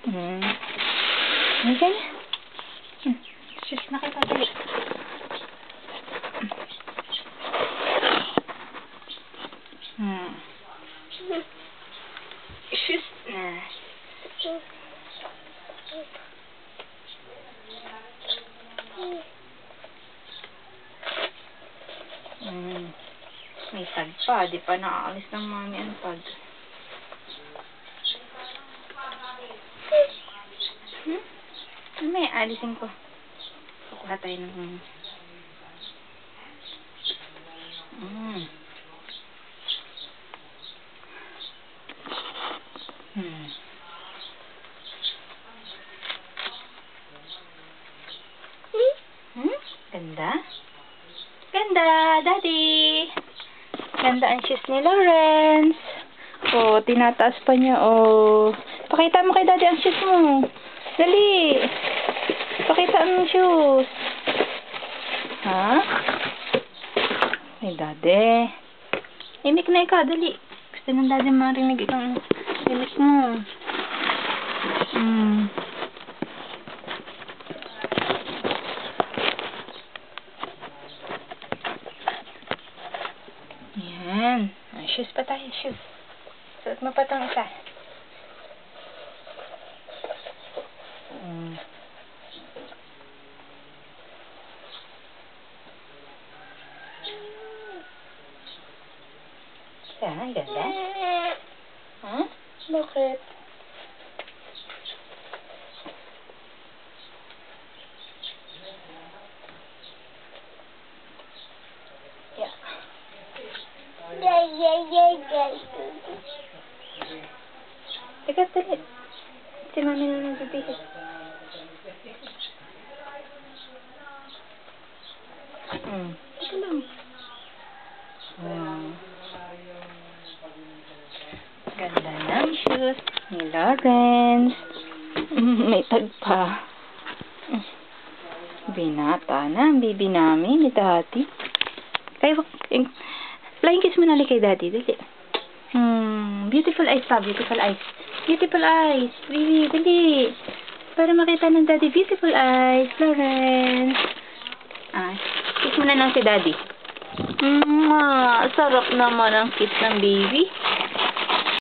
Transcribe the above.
Okay. Sus na kita dali. Sus na. May tag pa. Di pa nakaalis ng mami ang tag. May alisin ko. Kukuha tayo ng... Ganda? Ganda, Daddy! Ganda ang shoes ni Lawrence. Oh, tinataas pa niya, oh. Pakita mo kay Daddy ang shoes mo. Dali! Pakita ang shoes. Ha? Ay, Daddy. Imik na ikaw, dali. Gusto ng Daddy marinig ikang imik mo. Yan. Shoes pa tayo, shoes. Suot mo pa itong isa. Ang ganda. Ha? Bakit? Yeah. Teka, dali. Si mami na nagbibihis. Ito lang. Ganda ng shoes ni Lawrence. May tag pa. Binata na ang baby namin ni Daddy. Kaya, flying kiss mo na kay Daddy. Dali. Beautiful eyes pa. Beautiful eyes. Beautiful eyes. Baby, dali. Para makita ng Daddy. Beautiful eyes. Lawrence. Kiss mo na lang si Daddy. Sarap naman ang kiss ng baby.